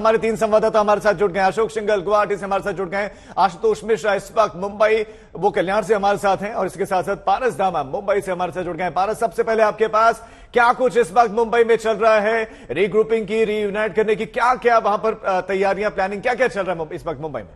हमारे 3 संवाददाता हमारे साथ जुड़ गए। अशोक सिंघल गुवाहाटी से हमारे साथ जुड़ गए, आशुतोष मिश्रा इस वक्त मुंबई वो कल्याण से हमारे साथ हैं, और इसके साथ साथ पारस धामा मुंबई से हमारे साथ जुड़ गए। पारस, सबसे पहले आपके पास क्या कुछ इस वक्त मुंबई में चल रहा है, रीग्रुपिंग की, रीयूनाइट करने की, क्या क्या वहां पर तैयारियां, प्लानिंग क्या क्या चल रहा है इस वक्त मुंबई में?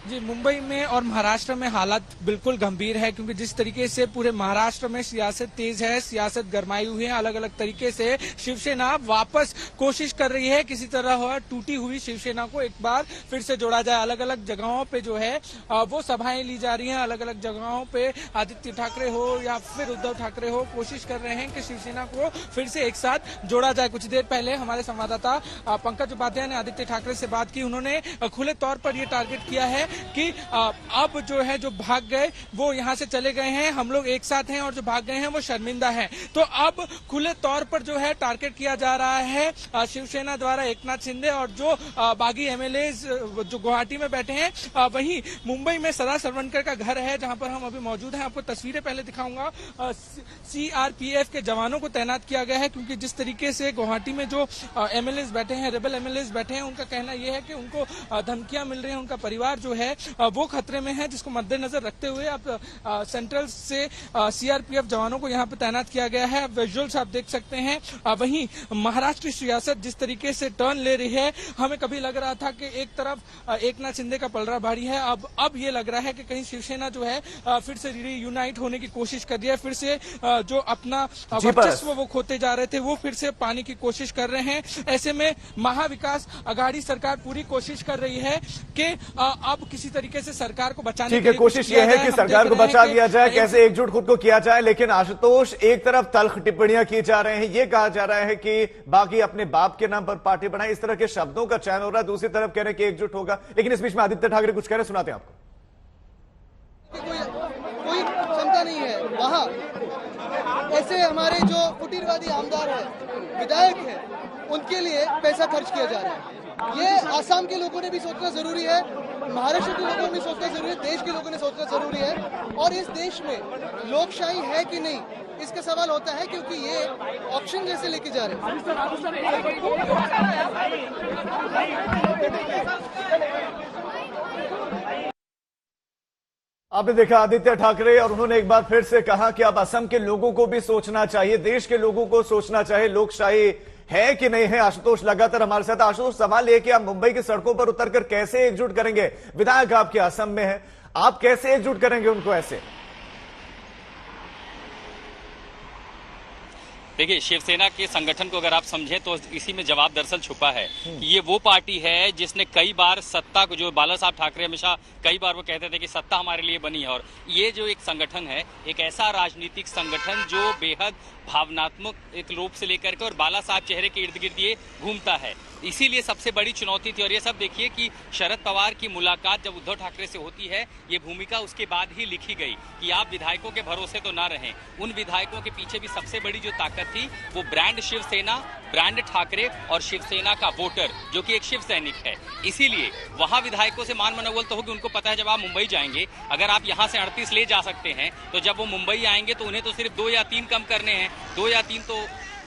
जी, मुंबई में और महाराष्ट्र में हालात बिल्कुल गंभीर है, क्योंकि जिस तरीके से पूरे महाराष्ट्र में सियासत तेज है, सियासत गरमाई हुई है, अलग अलग तरीके से शिवसेना वापस कोशिश कर रही है किसी तरह हो टूटी हुई शिवसेना को एक बार फिर से जोड़ा जाए। अलग अलग जगहों पे जो है वो सभाएं ली जा रही हैं, अलग अलग जगहों पे आदित्य ठाकरे हो या फिर उद्धव ठाकरे हो कोशिश कर रहे हैं कि शिवसेना को फिर से एक साथ जोड़ा जाए। कुछ देर पहले हमारे संवाददाता पंकज उपाध्याय ने आदित्य ठाकरे से बात की, उन्होंने खुले तौर पर यह टारगेट किया है कि अब जो है जो भाग गए वो यहां से चले गए हैं, हम लोग एक साथ हैं, और जो भाग गए हैं वो शर्मिंदा हैं। तो अब खुले तौर पर जो है टारगेट किया जा रहा है शिवसेना द्वारा एकनाथ शिंदे और जो बागी एमएलए जो गुवाहाटी में बैठे हैं। वहीं मुंबई में सदा सरवणकर का घर है जहां पर हम अभी मौजूद हैं। आपको तस्वीरें पहले दिखाऊंगा। सीआरपीएफ के जवानों को तैनात किया गया है, क्योंकि जिस तरीके से गुवाहाटी में जो एमएलए बैठे हैं, रेबल एमएलए बैठे हैं, उनका कहना यह है कि उनको धमकियां मिल रही हैं, उनका परिवार जो है वो खतरे में है, जिसको मद्देनजर रखते हुए अब सेंट्रल से सीआरपीएफ जवानों को यहां पर तैनात किया गया है। विजुअल्स आप देख सकते हैं। वहीं महाराष्ट्र सियासत जिस तरीके से टर्न ले रही है, हमें कभी लग रहा था कि एक तरफ एकनाथ शिंदे का पलड़ा भारी है, अब ये लग रहा है कि कहीं शिवसेना जो है फिर से रीयूनाइट होने की कोशिश कर रही है, फिर से जो अपना वर्चस्व वो खोते जा रहे थे वो फिर से पाने की कोशिश कर रहे हैं। ऐसे में महाविकास अघाड़ी सरकार पूरी कोशिश कर रही है कि अब किसी तरीके से सरकार को बचाने ठीक है, कोशिश यह है कि सरकार को बचा दिया जाए, कैसे एकजुट खुद को किया जाए। लेकिन आशुतोष, एक तरफ तल्ख टिप्पणियां की जा रहे हैं, यह कहा जा रहा है कि बाकी अपने बाप के नाम पर पार्टी बनाए, इस तरह के शब्दों का चयन हो रहा है। दूसरी तरफ कह रहे हैं कि एकजुट होगा, लेकिन इस बीच में आदित्य ठाकरे कुछ कह रहे, सुनाते हैं आपको। कोई क्षमता नहीं है वहां, ऐसे हमारे जो फुटीरवादी आमदार है, विधायक है, उनके लिए पैसा खर्च किया जा रहा है। ये आसाम के लोगों ने भी सोचना जरूरी है, महाराष्ट्र के लोगों ने भी सोचना जरूरी है, देश के लोगों ने सोचना जरूरी है। और इस देश में लोकशाही है कि नहीं, इसका सवाल होता है, क्योंकि ये ऑप्शन जैसे लेके जा रहे हैं। आपने देखा आदित्य ठाकरे, और उन्होंने एक बार फिर से कहा कि अब असम के लोगों को भी सोचना चाहिए, देश के लोगों को सोचना चाहिए, लोकशाही है कि नहीं है। आशुतोष लगातार हमारे साथ। आशुतोष, सवाल यह कि आप मुंबई की सड़कों पर उतरकर कैसे एकजुट करेंगे? विधायक आपके असम में है, आप कैसे एकजुट करेंगे उनको? ऐसे देखिए, शिवसेना के संगठन को अगर आप समझें तो इसी में जवाब दरअसल छुपा है कि ये वो पार्टी है जिसने कई बार सत्ता को, जो बाला साहब ठाकरे हमेशा कई बार वो कहते थे कि सत्ता हमारे लिए बनी है, और ये जो एक संगठन है, एक ऐसा राजनीतिक संगठन जो बेहद भावनात्मक एक रूप से लेकर के और बाला साहब चेहरे के इर्द गिर्द ये घूमता है। इसीलिए सबसे बड़ी चुनौती थी। और ये सब देखिए कि शरद पवार की मुलाकात जब उद्धव ठाकरे से होती है, ये भूमिका उसके बाद ही लिखी गई कि आप विधायकों के भरोसे तो ना रहें। उन विधायकों के पीछे भी सबसे बड़ी जो ताकत थी वो ब्रांड शिवसेना, ब्रांड ठाकरे और शिवसेना का वोटर, जो कि एक शिव सैनिक है। इसीलिए वहां विधायकों से मान मनोबल तो होगी। उनको पता है जब आप मुंबई जाएंगे, अगर आप यहां से 38 ले जा सकते हैं, तो जब वो मुंबई आएंगे तो उन्हें तो सिर्फ 2 या 3 कम करने हैं। 2 या 3 तो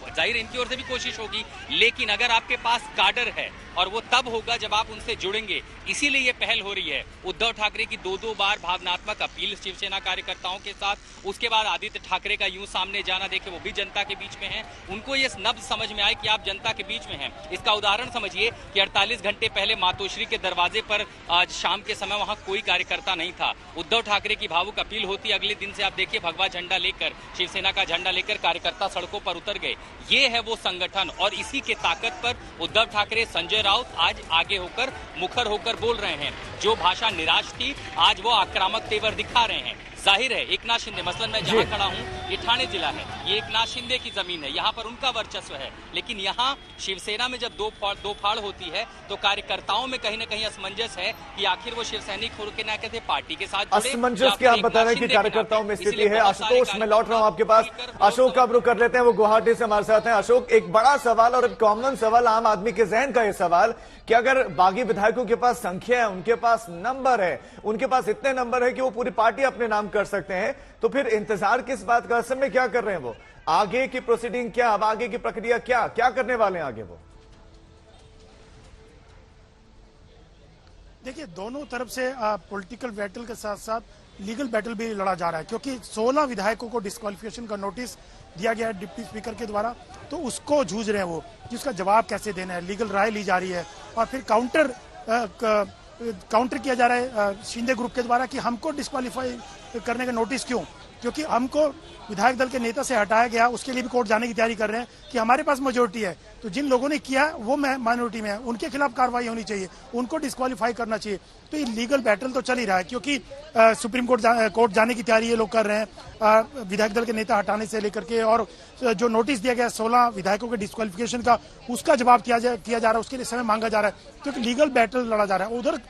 जाहिर इनकी ओर से भी कोशिश होगी, लेकिन अगर आपके पास काडर है, और वो तब होगा जब आप उनसे जुड़ेंगे। इसीलिए ये पहल हो रही है। उद्धव ठाकरे की 2-2 बार भावनात्मक अपील शिवसेना कार्यकर्ताओं के साथ, उसके बाद आदित्य ठाकरे का यूं सामने जाना, देखे वो भी जनता के बीच में हैं। उनको ये नब्ज समझ में आए कि आप जनता के बीच में हैं। इसका उदाहरण समझिए कि 48 घंटे पहले मातोश्री के दरवाजे पर आज शाम के समय वहां कोई कार्यकर्ता नहीं था। उद्धव ठाकरे की भावुक अपील होती, अगले दिन से आप देखिए भगवा झंडा लेकर, शिवसेना का झंडा लेकर कार्यकर्ता सड़कों पर उतर गए। ये है वो संगठन, और इसी के ताकत पर उद्धव ठाकरे, संजय राउत आज आगे होकर, मुखर होकर बोल रहे हैं। जो भाषा निराश थी, आज वो आक्रामक तेवर दिखा रहे हैं। जाहिर है एकनाथ शिंदे, मसलन मैं जहां खड़ा हूं, ये ठाणे जिला है, ये एकनाथ शिंदे की जमीन है, यहाँ पर उनका वर्चस्व है। लेकिन यहाँ शिवसेना में जब दो फाड़ होती है, तो कार्यकर्ताओं में कहीं ना कहीं असमंजस है कि आखिर वो शिव सैनिक होकर के ना कहते पार्टी के साथ असमंजस क्या आप बता रहे हैं कि कार्यकर्ताओं में स्थिति है। आशुतोष, मैं लौट रहा हूं आपके पास। अशोक का रुख कर लेते हैं, वो गुवाहाटी से हमारे साथ हैं। अशोक, एक बड़ा सवाल और एक कॉमन सवाल आम आदमी के जहन का, ये सवाल कि अगर बागी विधायकों के पास संख्या है, उनके पास नंबर है, उनके पास इतने नंबर है कि वो पूरी पार्टी अपने नाम कर सकते हैं, तो फिर इंतजार किस बात का? असम में क्या कर रहे हैं वो? आगे की प्रोसीडिंग क्या, अब आगे की प्रक्रिया क्या क्या करने वाले हैं आगे वो? देखिए, दोनों तरफ से पॉलिटिकल बैटल के साथ साथ लीगल बैटल भी लड़ा जा रहा है, क्योंकि 16 विधायकों को डिस्क्वालिफिकेशन का नोटिस दिया गया है डिप्टी स्पीकर के द्वारा, तो उसको जूझ रहे हैं वो, जिसका जवाब कैसे देना है, लीगल राय ली जा रही है। और फिर काउंटर किया जा रहा है शिंदे ग्रुप के द्वारा कि हमको डिस्क्वालीफाई करने का नोटिस क्यों, क्योंकि हमको विधायक दल के नेता से हटाया गया, उसके लिए भी कोर्ट जाने की तैयारी कर रहे हैं कि हमारे पास मेजोरिटी है, तो जिन लोगों ने किया वो माइनॉरिटी में है, उनके खिलाफ कार्रवाई होनी चाहिए, उनको डिस्क्वालीफाई करना चाहिए। तो ये लीगल बैटल तो चल ही रहा है, क्योंकि सुप्रीम कोर्ट जाने की तैयारी ये लोग कर रहे हैं विधायक दल के नेता हटाने से लेकर के, और जो नोटिस दिया गया 16 विधायकों के डिस्क्वालिफिकेशन का, उसका जवाब किया जा रहा है, उसके लिए समय मांगा जा रहा है, क्योंकि लीगल बैटल लड़ा जा रहा है। उधर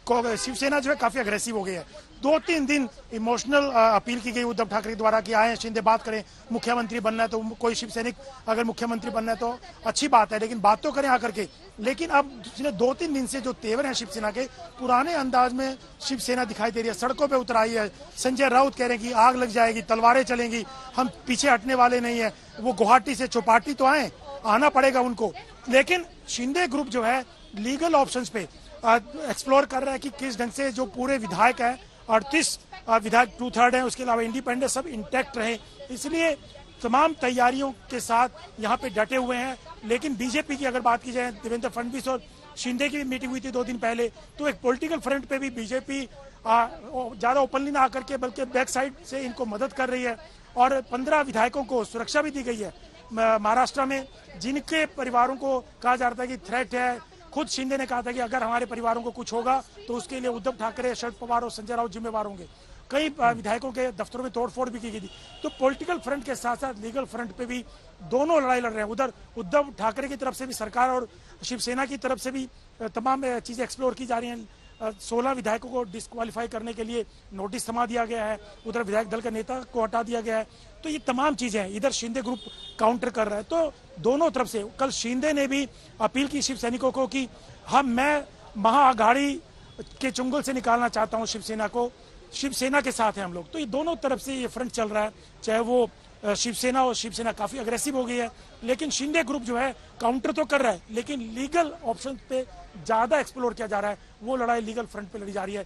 शिवसेना जो है काफी अग्रेसिव हो गई है। 2-3 दिन इमोशनल अपील की गई उद्धव ठाकरे द्वारा कि आए शिंदे बात करें, मुख्यमंत्री बनना है तो कोई शिव सैनिक अगर मुख्यमंत्री बनना है तो अच्छी बात है, लेकिन बात तो करें आकर के। लेकिन अब पिछले 2-3 दिन से जो तेवर है शिवसेना के, पुराने अंदाज में शिवसेना दिखाई दे रही है, सड़कों पे उतर आई है। संजय राउत कह रहे हैं कि आग लग जाएगी, तलवारें चलेंगी, हम पीछे हटने वाले नहीं है। वो गुवाहाटी से चौपाटी तो आना पड़ेगा उनको, लेकिन शिंदे ग्रुप जो है लीगल ऑप्शंस पे एक्सप्लोर कर रहा है कि किस ढंग से जो पूरे विधायक है, 38 विधायक 2/3 हैं, उसके अलावा इंडिपेंडेंट सब इंटैक्ट रहे, इसलिए तमाम तैयारियों के साथ यहाँ पे डटे हुए हैं। लेकिन बीजेपी की अगर बात की जाए, देवेंद्र फडणवीस और शिंदे की भी मीटिंग हुई थी 2 दिन पहले, तो एक पॉलिटिकल फ्रंट पे भी बीजेपी ज्यादा ओपनली ना आकर के बल्कि बैक साइड से इनको मदद कर रही है, और 15 विधायकों को सुरक्षा भी दी गई है महाराष्ट्र में, जिनके परिवारों को कहा जा रहा था कि थ्रेट है। खुद शिंदे ने कहा था कि अगर हमारे परिवारों को कुछ होगा तो उसके लिए उद्धव ठाकरे, शरद पवार और संजय राउत जिम्मेवार होंगे। कई विधायकों के दफ्तरों में तोड़फोड़ भी की गई थी। तो पॉलिटिकल फ्रंट के साथ साथ लीगल फ्रंट पे भी दोनों लड़ाई लड़ रहे हैं। उधर उद्धव ठाकरे की तरफ से भी, सरकार और शिवसेना की तरफ से भी तमाम चीजें एक्सप्लोर की जा रही हैं। 16 विधायकों को डिस्क्वालीफाई करने के लिए नोटिस थमा दिया गया है, उधर विधायक दल के नेता को हटा दिया गया है। तो ये तमाम चीजें हैं, इधर शिंदे ग्रुप काउंटर कर रहा है। तो दोनों तरफ से कल शिंदे ने भी अपील की शिव सैनिकों को कि मैं महाअघाड़ी के चुंगल से निकालना चाहता हूं शिवसेना को, शिवसेना के साथ है हम लोग। तो ये दोनों तरफ से ये फ्रंट चल रहा है, चाहे वो शिवसेना, और शिवसेना काफी अग्रेसिव हो गई है, लेकिन शिंदे ग्रुप जो है काउंटर तो कर रहा है, लेकिन लीगल ऑप्शन पे ज्यादा एक्सप्लोर किया जा रहा है। वो लड़ाई लीगल फ्रंट पे लड़ी जा रही है।